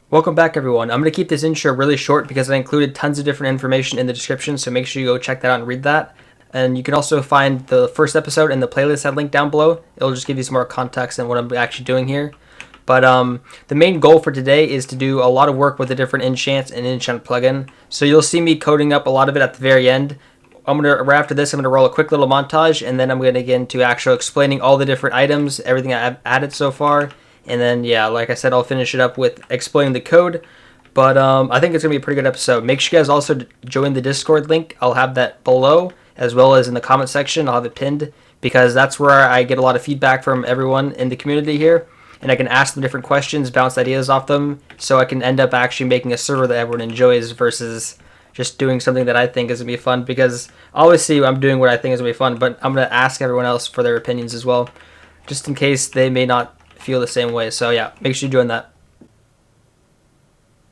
Welcome back, everyone. I'm going to keep this intro really short because I included tons of different information in the description, so make sure you go check that out and read that. And you can also find the first episode in the playlist I linked down below. It'll just give you some more context on what I'm actually doing here. But the main goal for today is to do a lot of work with the different enchants and enchant plugin. So you'll see me coding up a lot of it at the very end. Right after this, I'm gonna roll a quick little montage, and then I'm gonna get into actual explaining all the different items, everything I've added so far, and then yeah, like I said, I'll finish it up with explaining the code. But I think it's gonna be a pretty good episode. Make sure you guys also join the Discord link. I'll have that below, as well as in the comment section. I'll have it pinned because that's where I get a lot of feedback from everyone in the community here, and I can ask them different questions, bounce ideas off them, so I can end up actually making a server that everyone enjoys versus just doing something that I think is gonna be fun. Because obviously I'm doing what I think is gonna be fun, but I'm gonna ask everyone else for their opinions as well, just in case they may not feel the same way. So yeah, make sure you join that.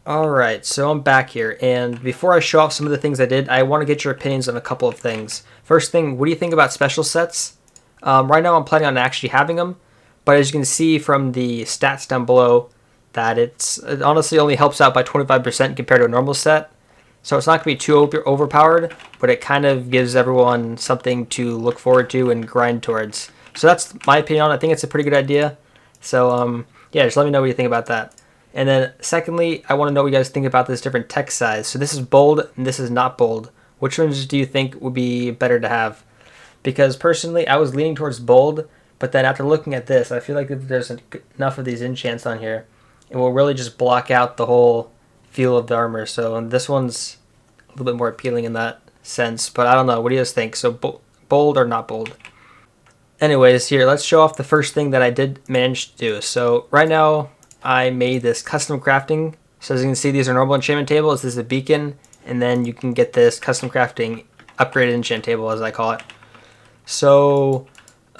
Alright, so I'm back here, and before I show off some of the things I did, I want to get your opinions on a couple of things. First thing, what do you think about special sets? Right now I'm planning on actually having them, but as you can see from the stats down below, that it honestly only helps out by 25% compared to a normal set. So it's not going to be too overpowered, but it kind of gives everyone something to look forward to and grind towards. So that's my opinion on it. I think it's a pretty good idea. So yeah, just let me know what you think about that. And then secondly, I want to know what you guys think about this different text size. So this is bold and this is not bold. Which ones do you think would be better to have? Because personally, I was leaning towards bold, but then after looking at this, I feel like there's enough of these enchants on here, it will really just block out the whole feel of the armor. So this one's a little bit more appealing in that sense, but I don't know. What do you guys think? So bold or not bold? Anyways, here, let's show off the first thing that I did manage to do. So right now, I made this custom crafting. So as you can see, these are normal enchantment tables. This is a beacon, and then you can get this custom crafting upgraded enchant table, as I call it. So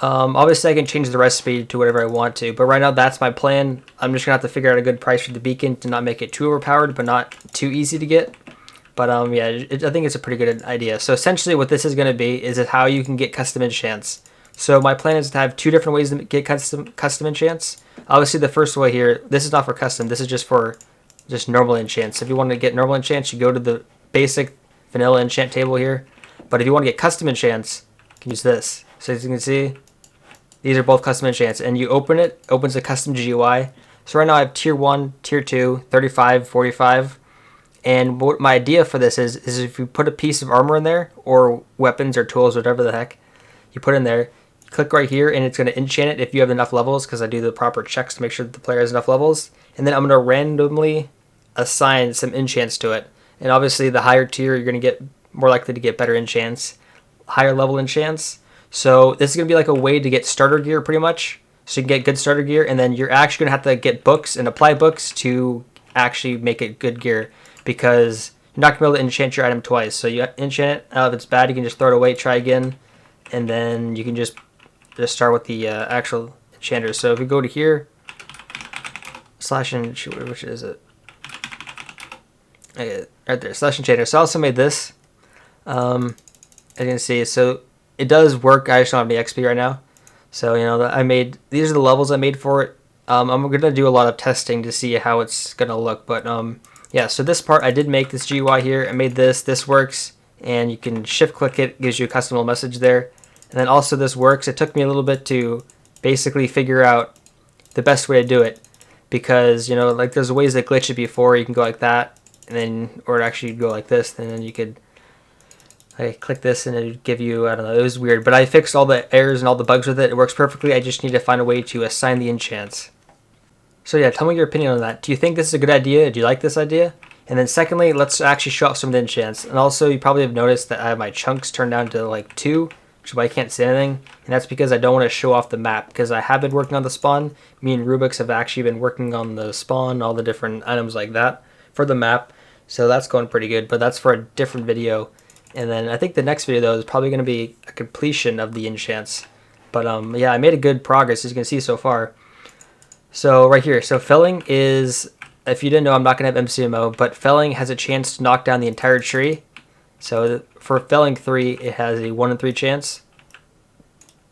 obviously I can change the recipe to whatever I want to, but right now that's my plan. I'm just gonna have to figure out a good price for the beacon to not make it too overpowered, but not too easy to get. But yeah, I think it's a pretty good idea. So essentially what this is gonna be is how you can get custom enchants. So my plan is to have two different ways to get custom enchants. Obviously the first way here, this is not for custom, this is just for just normal enchants. If you want to get normal enchants, you go to the basic vanilla enchant table here. But if you want to get custom enchants, you can use this. So as you can see, these are both custom enchants, and you open it, opens a custom GUI. So right now I have tier 1, tier 2, 35, 45. And what my idea for this is if you put a piece of armor in there, or weapons or tools, whatever the heck, you put in there, click right here, and it's going to enchant it if you have enough levels, because I do the proper checks to make sure that the player has enough levels. And then I'm going to randomly assign some enchants to it. And obviously the higher tier, you're going to get more likely to get better enchants, higher level enchants. So this is going to be like a way to get starter gear pretty much. So you can get good starter gear, and then you're actually going to have to get books and apply books to actually make it good gear, because you're not going to be able to enchant your item twice. So you enchant it, if it's bad, you can just throw it away, try again, and then you can just start with the actual enchanters. So if we go to here, slash enchant, which is it? Okay, right there, slash enchanter. So I also made this. As you can see, so it does work. I just don't have any XP right now. So, you know, these are the levels I made for it. I'm going to do a lot of testing to see how it's going to look. But, yeah, so this part, I did make this GUI here. I made this. This works. And you can shift-click it. Gives you a custom little message there. And then also this works. It took me a little bit to basically figure out the best way to do it. Because, you know, like there's ways that glitch it before. You can go like that. And then, or actually go like this. And then you could... I click this and it would give you, I don't know, it was weird. But I fixed all the errors and all the bugs with it. It works perfectly. I just need to find a way to assign the enchants. So yeah, tell me your opinion on that. Do you think this is a good idea? Do you like this idea? And then secondly, let's actually show off some of the enchants. And also, you probably have noticed that I have my chunks turned down to like 2, which is why I can't see anything. And that's because I don't want to show off the map, because I have been working on the spawn. Me and Rubik's have actually been working on the spawn, all the different items like that for the map. So that's going pretty good, but that's for a different video. And then I think the next video, though, is probably going to be a completion of the enchants. But yeah, I made a good progress, as you can see so far. So right here, so felling is, if you didn't know, I'm not going to have MCMO, but felling has a chance to knock down the entire tree. So for felling 3, it has a 1 in 3 chance.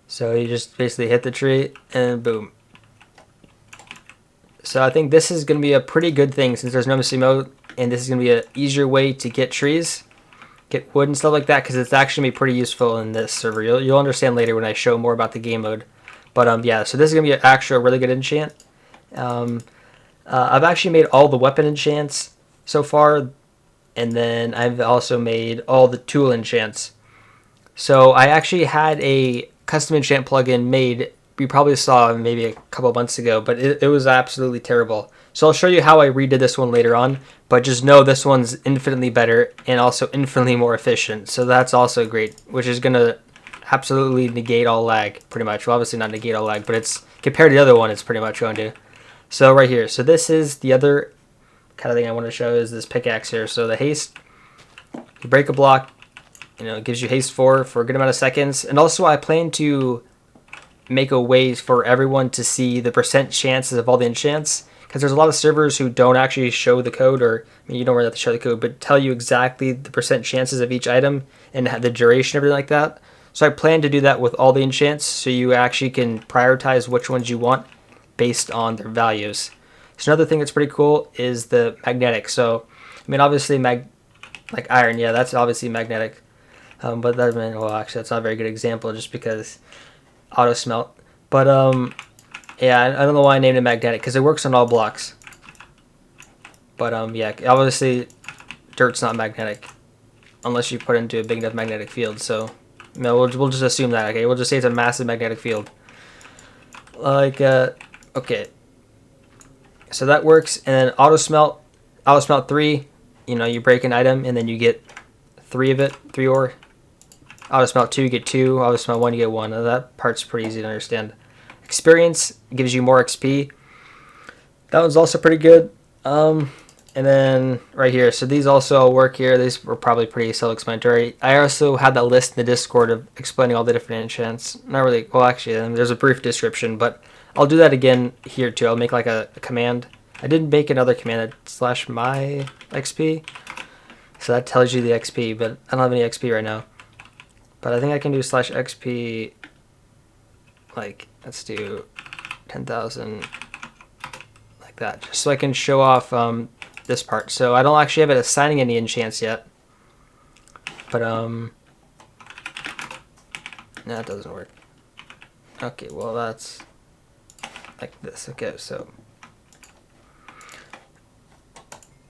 So you just basically hit the tree, and boom. So I think this is going to be a pretty good thing since there's no missing mode, and this is going to be an easier way to get trees, get wood and stuff like that, because it's actually going to be pretty useful in this server. You'll understand later when I show more about the game mode. But yeah, so this is going to be an actual really good enchant. I've actually made all the weapon enchants so far, and then I've also made all the tool enchants. So I actually had a custom enchant plugin made. You probably saw maybe a couple months ago, but it was absolutely terrible. So I'll show you how I redid this one later on, but just know this one's infinitely better and also infinitely more efficient. So that's also great, which is going to absolutely negate all lag, pretty much. Well, obviously not negate all lag, but it's compared to the other one, it's pretty much going to. So right here, so this is the other kind of thing I want to show is this pickaxe here. So the haste, you break a block, it gives you haste for a good amount of seconds. And also I plan to make a way for everyone to see the percent chances of all the enchants, because there's a lot of servers who don't actually show the code, or you don't really have to show the code, but tell you exactly the percent chances of each item and the duration, everything like that. So I plan to do that with all the enchants, so you actually can prioritize which ones you want based on their values. So another thing that's pretty cool is the magnetic. So obviously like iron, yeah, that's obviously magnetic. But that, well, actually that's not a very good example just because auto smelt. But yeah, I don't know why I named it magnetic, because it works on all blocks. But yeah, obviously dirt's not magnetic unless you put it into a big enough magnetic field. So we'll just assume that. Okay, we'll just say it's a massive magnetic field. Like okay, so that works. And then auto smelt 3. You break an item and then you get 3 of it, 3 ore. Auto smelt 2, you get 2. Auto smelt 1, you get 1. Now, that part's pretty easy to understand. Experience gives you more XP. That one's also pretty good. And then right here, so these also work here. These were probably pretty self-explanatory. I also had that list in the Discord of explaining all the different enchants. Not really, well actually, there's a brief description, but I'll do that again here too. I'll make like a command. I did make another command that /my XP. So that tells you the XP, but I don't have any XP right now. But I think I can do /XP, like, let's do 10,000, like that, just so I can show off this part. So I don't actually have it assigning any enchants yet. But, no, that doesn't work. Okay, well, that's like this. Okay, so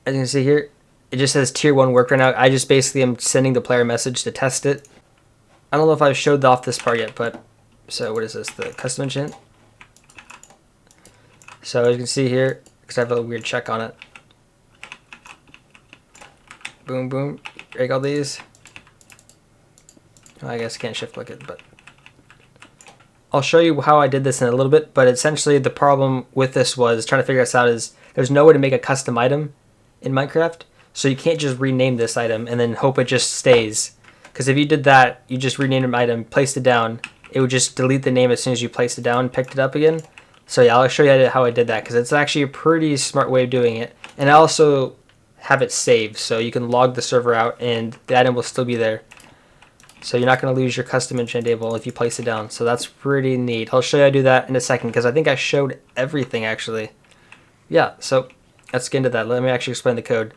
as you can see here, it just says tier 1 work right now. I just basically am sending the player a message to test it. I don't know if I've showed off this part yet, but so what is this? The custom enchant. So as you can see here, because I have a weird check on it. Boom, boom. Break all these. Well, I guess I can't shift click it, but I'll show you how I did this in a little bit. But essentially, the problem with this was trying to figure this out is there's no way to make a custom item in Minecraft, so you can't just rename this item and then hope it just stays. Because if you did that, you just renamed an item, placed it down, it would just delete the name as soon as you placed it down, picked it up again. So yeah, I'll show you how I did that, because it's actually a pretty smart way of doing it. And I also have it saved, so you can log the server out and the item will still be there. So you're not going to lose your custom enchant table if you place it down. So that's pretty neat. I'll show you how to do that in a second, because I think I showed everything actually. Yeah, so let's get into that. Let me actually explain the code.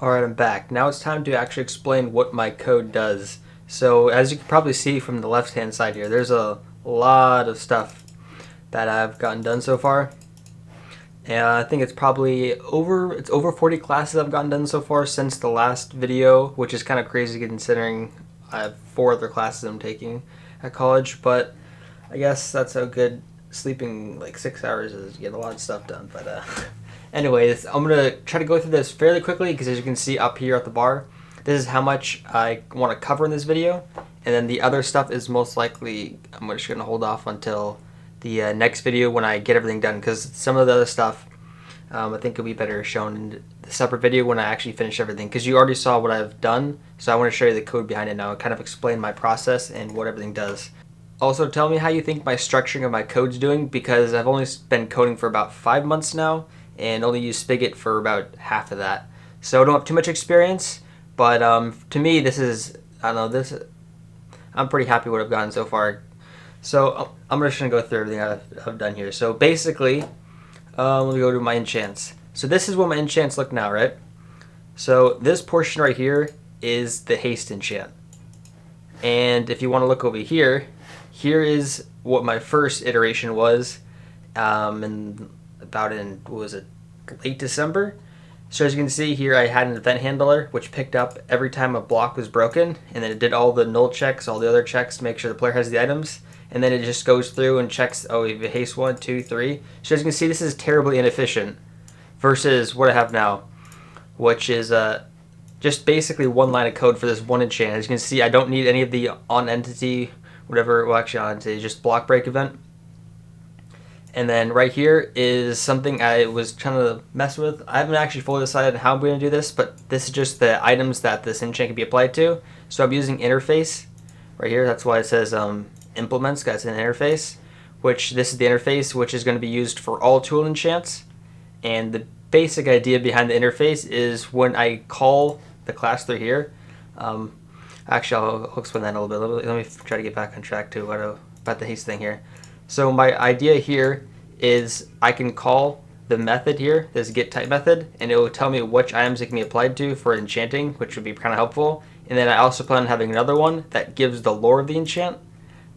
Alright, I'm back. Now it's time to actually explain what my code does. So as you can probably see from the left hand side here, there's a lot of stuff that I've gotten done so far. And I think it's probably over 40 classes I've gotten done so far since the last video, which is kind of crazy considering I have 4 other classes I'm taking at college. But I guess that's how good sleeping like 6 hours is. You get a lot of stuff done. But anyways, I'm going to try to go through this fairly quickly, because as you can see up here at the bar, this is how much I want to cover in this video. And then the other stuff is most likely, I'm just going to hold off until the next video when I get everything done, because some of the other stuff I think it'll be better shown in the separate video when I actually finish everything, because you already saw what I've done. So I want to show you the code behind it now and kind of explain my process and what everything does. Also, tell me how you think my structuring of my code's doing, because I've only been coding for about 5 months now and only used Spigot for about half of that. So I don't have too much experience, but to me this is, I don't know, I'm pretty happy with what I've gotten so far. So I'm just going to go through everything I've done here. So basically, Let me go to my enchants. So this is what my enchants look now, right? So this portion right here is the haste enchant. And if you want to look over here, here is what my first iteration was, and about in, what was it, late December. So as you can see here, I had an event handler which picked up every time a block was broken, and then it did all the null checks, all the other checks to make sure the player has the items, and then it just goes through and checks, oh, you have haste 1, 2, 3. So as you can see, this is terribly inefficient versus what I have now, which is just basically one line of code for this one enchant. As you can see, I don't need any of the on entity, whatever, well actually on entity, just block break event. And then right here is something I was trying to mess with. I haven't actually fully decided how I'm going to do this, but this is just the items that this enchant can be applied to. So I'm using interface right here. That's why it says implements, guys, an interface, which this is the interface, which is going to be used for all tool enchants. And the basic idea behind the interface is when I call the class through here, actually I'll explain that a little bit. Let me try to get back on track to what about the haste thing here. So my idea here is I can call the method here, this get type method, and it will tell me which items it can be applied to for enchanting, which would be kind of helpful. And then I also plan on having another one that gives the lore of the enchant.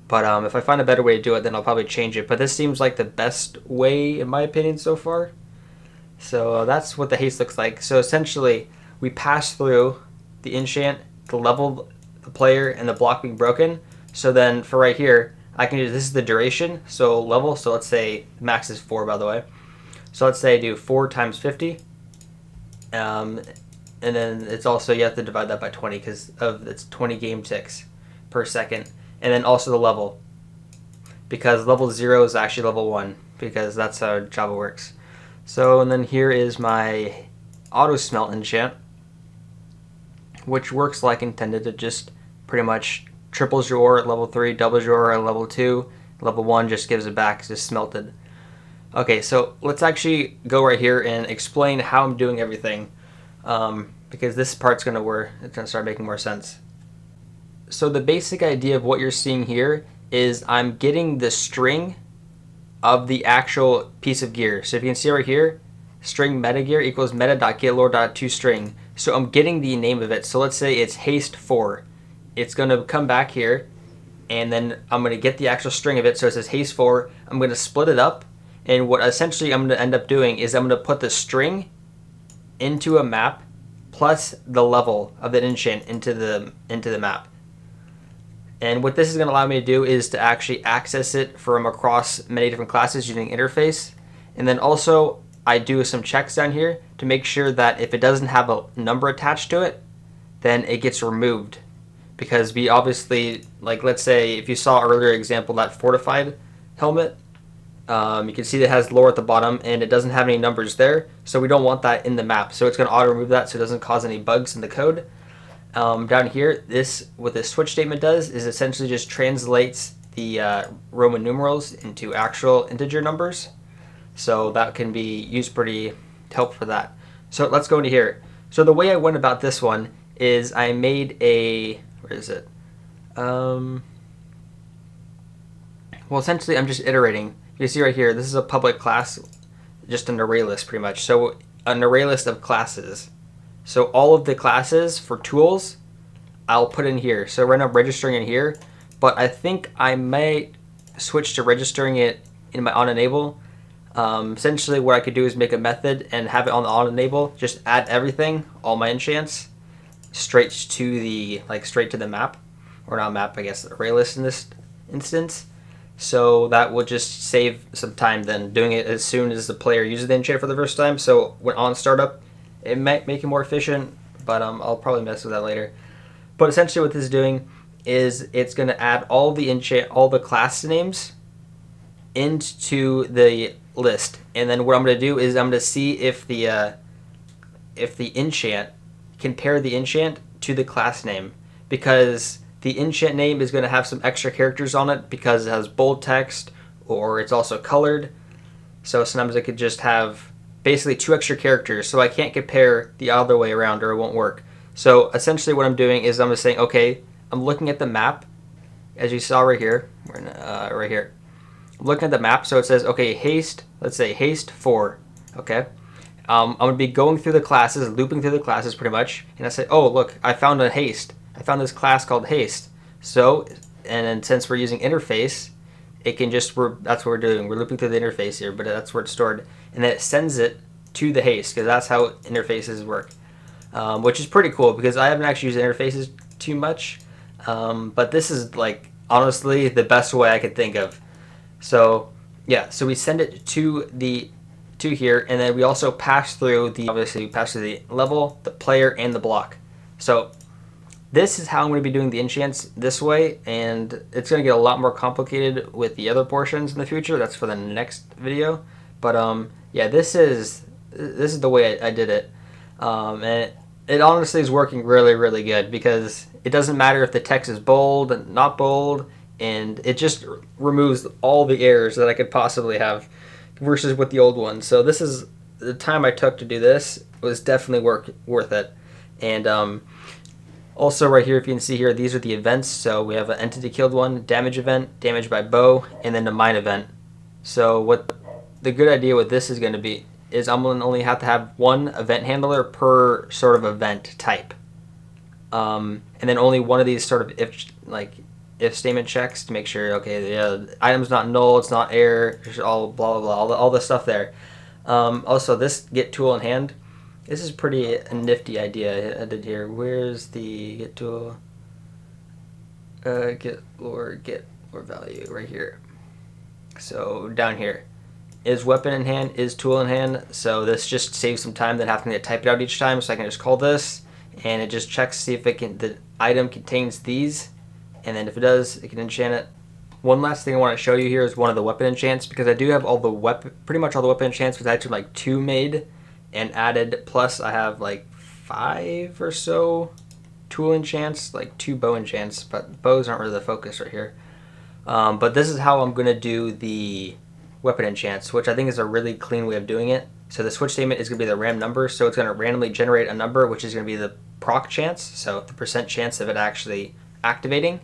But if I find a better way to do it, then I'll probably change it. But this seems like the best way, in my opinion, so far. So that's what the haste looks like. So essentially, we pass through the enchant, the level, the player, and the block being broken. So then for right here, I can do, this is the duration, so level, so let's say max is 4, by the way. So let's say I do 4 times 50. And then it's also, you have to divide that by 20 because of it's 20 game ticks per second. And then also the level, because level 0 is actually level 1, because that's how Java works. So, and then here is my auto smelt enchant, which works like intended. It just pretty much triples your ore at level 3, doubles your ore at level 2, level 1 just gives it back, it's just smelted. Okay, so let's actually go right here and explain how I'm doing everything, because this part's going to start making more sense. So the basic idea of what you're seeing here is I'm getting the string of the actual piece of gear. So if you can see right here, string metagear equals meta.getlore.toString. So I'm getting the name of it. So let's say it's haste 4. It's going to come back here, and then I'm going to get the actual string of it. So it says haste 4. I'm going to split it up, and what essentially I'm going to end up doing is I'm going to put the string into a map plus the level of that enchant into the map. And what this is going to allow me to do is to actually access it from across many different classes using interface. And then also I do some checks down here to make sure that if it doesn't have a number attached to it, then it gets removed. Because we obviously, like let's say if you saw earlier example, that fortified helmet, you can see that it has lore at the bottom and it doesn't have any numbers there. So we don't want that in the map. So it's going to auto remove that so it doesn't cause any bugs in the code. Down here, what this switch statement does is essentially just translates the Roman numerals into actual integer numbers. So that can be used pretty to help for that. So let's go into here. So the way I went about this one is I made a, where is it? Well, essentially I'm just iterating. You see right here, this is a public class, just an array list pretty much. So an array list of classes. So all of the classes for tools, I'll put in here. So right now I'm registering in here, but I think I might switch to registering it in my onEnable. Essentially what I could do is make a method and have it on the onEnable, just add everything, all my enchants, straight to the map, or not map, I guess, array list in this instance. So that will just save some time then doing it as soon as the player uses the enchant for the first time. So when on startup, it might make it more efficient, but I'll probably mess with that later. But essentially what this is doing is it's going to add all the class names into the list. And then what I'm going to do is I'm going to see if the enchant can pair the enchant to the class name, because the enchant name is going to have some extra characters on it because it has bold text or it's also colored. So sometimes it could just have basically 2 extra characters, so I can't compare the other way around or it won't work. So essentially what I'm doing is I'm just saying, okay, I'm looking at the map, as you saw right here, right here. I'm looking at the map, so it says, okay, haste let's say haste 4, okay? I'm going to be going through the classes, looping through the classes pretty much, and I say, oh, look, I found a haste. I found this class called haste. So, and then since we're using interface, it can just, that's what we're doing. We're looping through the interface here, but that's where it's stored. And then it sends it to the haste, because that's how interfaces work, which is pretty cool, because I haven't actually used interfaces too much, but this is, like, honestly, the best way I could think of. So, yeah, so we send it to here, and then we also pass through the level, the player, and the block. So this is how I'm going to be doing the enchants this way, and it's going to get a lot more complicated with the other portions in the future. That's for the next video. But yeah, this is the way I did it, and it honestly is working really, really good, because it doesn't matter if the text is bold and not bold, and it just removes all the errors that I could possibly have versus with the old one. So this is the time I took to do this was definitely worth it. And also right here, if you can see here, these are the events. So we have an entity killed one, damage event, damage by bow, and then the mine event. So what the good idea with this is going to be is I'm going to only have to have one event handler per sort of event type. And then only one of these sort of if statement checks to make sure, okay, the item's not null, it's not error, there's all blah blah blah, all the stuff there. Also, this get tool in hand, this is pretty a nifty idea I did here. Where's the get tool? Get lore value right here. So down here is weapon in hand, is tool in hand. So this just saves some time than having to type it out each time. So I can just call this, and it just checks to see if the item contains these. And then if it does, it can enchant it. One last thing I want to show you here is one of the weapon enchants, because I do have pretty much all the weapon enchants, because I actually like 2 made and added, plus I have like 5 or so tool enchants, like 2 bow enchants, but bows aren't really the focus right here. But this is how I'm going to do the weapon enchants, which I think is a really clean way of doing it. So the switch statement is going to be the RAM number, so it's going to randomly generate a number, which is going to be the proc chance, so the percent chance of it actually activating.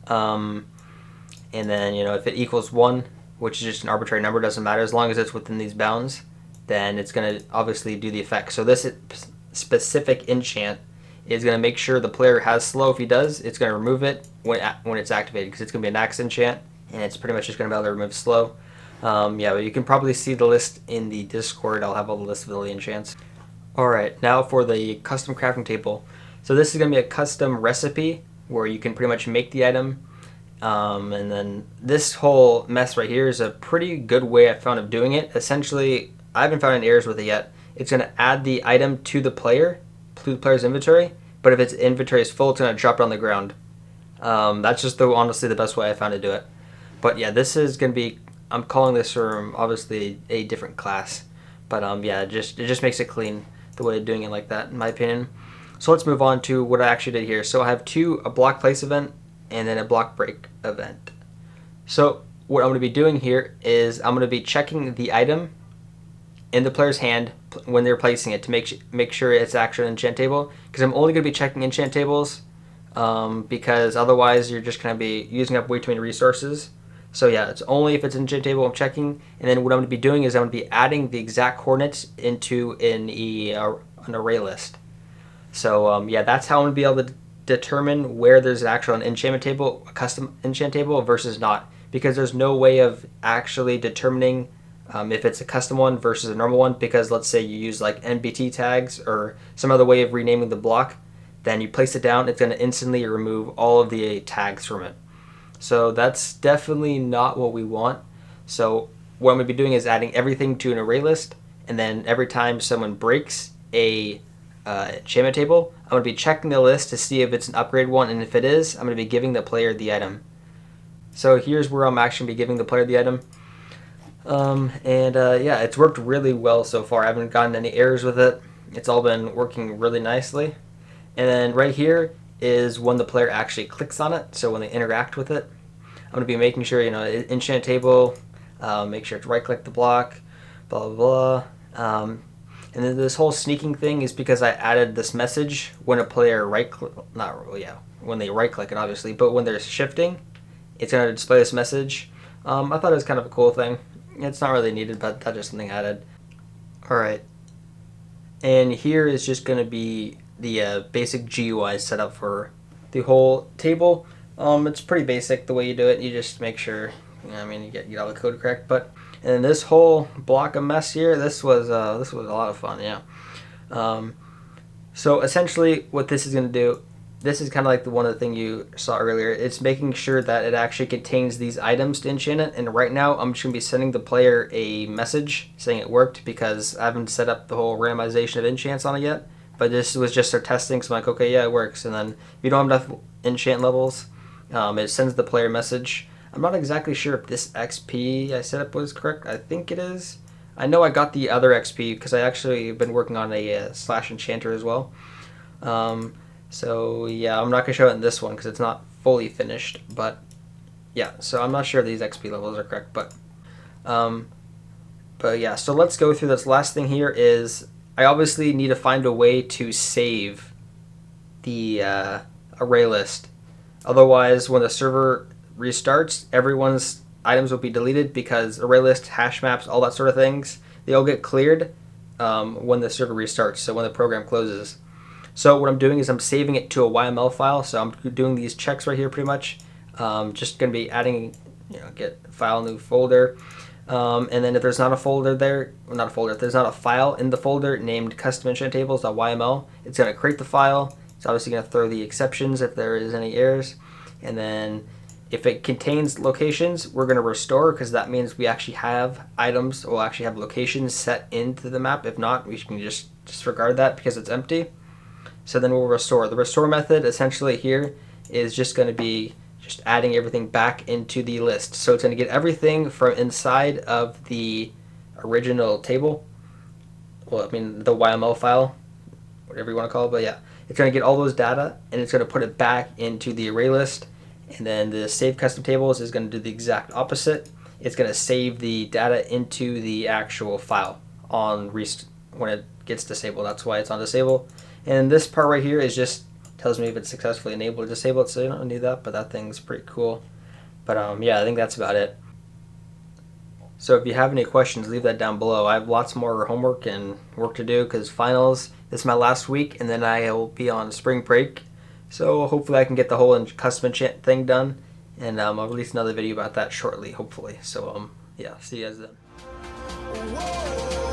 And then, if it equals 1, which is just an arbitrary number, doesn't matter, as long as it's within these bounds, then it's going to obviously do the effect. So this specific enchant is going to make sure the player has slow. If he does, it's going to remove it when it's activated, because it's going to be an axe enchant, and it's pretty much just going to be able to remove slow. Yeah, but you can probably see the list in the Discord. I'll have all the list of all the enchants. Alright, now for the custom crafting table. So this is going to be a custom recipe where you can pretty much make the item. And then this whole mess right here is a pretty good way I found of doing it. Essentially, I haven't found any errors with it yet. It's going to add the item to the player's inventory, but if its inventory is full, it's going to drop it on the ground. That's just honestly the best way I found to do it. But yeah, this is going to be, I'm calling this from obviously a different class. But yeah, it just makes it clean, the way of doing it like that, in my opinion. So let's move on to what I actually did here. So I have a block place event and then a block break event. So what I'm going to be doing here is I'm going to be checking the item in the player's hand when they're placing it to make sure it's actually an enchant table, because I'm only going to be checking enchant tables because otherwise you're just going to be using up way too many resources. So yeah, it's only if it's an enchant table I'm checking, and then what I'm going to be doing is I'm going to be adding the exact coordinates into an array list. So yeah, that's how I'm going to be able to determine where there's an actual enchantment table, a custom enchant table, versus not, because there's no way of actually determining if it's a custom one versus a normal one, because let's say you use like NBT tags or some other way of renaming the block, then you place it down, it's going to instantly remove all of the tags from it. So that's definitely not what we want. So what I'm going to be doing is adding everything to an array list, and then every time someone breaks a enchantment table, I'm going to be checking the list to see if it's an upgrade one, and if it is, I'm going to be giving the player the item. So here's where I'm actually going to be giving the player the item. Yeah, it's worked really well so far. I haven't gotten any errors with it. It's all been working really nicely. And then right here is when the player actually clicks on it, so when they interact with it. I'm going to be making sure, enchant table, make sure to right click the block, blah blah blah. And then this whole sneaking thing is because I added this message when a player when they right click it obviously, but when they're shifting, it's going to display this message. I thought it was kind of a cool thing. It's not really needed, but that's just something added. Alright, and here is just going to be the basic GUI setup for the whole table. It's pretty basic the way you do it. You just make sure, you get all the code correct. But and this whole block of mess here, this was a lot of fun, yeah. So essentially, what this is going to do, this is kind of like the one of the thing you saw earlier. It's making sure that it actually contains these items to enchant it. And right now, I'm just going to be sending the player a message saying it worked because I haven't set up the whole randomization of enchants on it yet. But this was just our testing, so I'm like, okay, yeah, it works. And then if you don't have enough enchant levels, it sends the player a message. I'm not exactly sure if this XP I set up was correct. I think it is. I know I got the other XP because I actually have been working on a slash enchanter as well. So yeah, I'm not going to show it in this one because it's not fully finished. But yeah, so I'm not sure if these XP levels are correct. But yeah, so let's go through this. Last thing here is I obviously need to find a way to save the array list. Otherwise, when the server restarts, everyone's items will be deleted because array list, hash maps, all that sort of things, they all get cleared when the server restarts, so when the program closes. So what I'm doing is I'm saving it to a YML file, so I'm doing these checks right here pretty much. Just going to be adding, get file, new folder. And then if there's not a folder there, well, not a folder, if there's not a file in the folder named custom enchant tables.yml, it's going to create the file. It's obviously going to throw the exceptions if there is any errors. And then if it contains locations, we're going to restore because that means we actually have items, we'll actually have locations set into the map. If not, we can just disregard that because it's empty. So then we'll restore. The restore method essentially here is just going to be just adding everything back into the list. So it's going to get everything from inside of the original table. Well, the YML file, whatever you want to call it, but yeah. It's going to get all those data and it's going to put it back into the array list. And then the save custom tables is going to do the exact opposite. It's going to save the data into the actual file on when it gets disabled. That's why it's on disable. And this part right here is just tells me if it's successfully enabled or disabled, so you don't need that, but that thing's pretty cool. But yeah, I think that's about it. So if you have any questions, leave that down below. I have lots more homework and work to do because finals, this is my last week, and then I will be on spring break. So hopefully I can get the whole custom enchant thing done, and I'll release another video about that shortly, hopefully. So yeah, see you guys then. Whoa.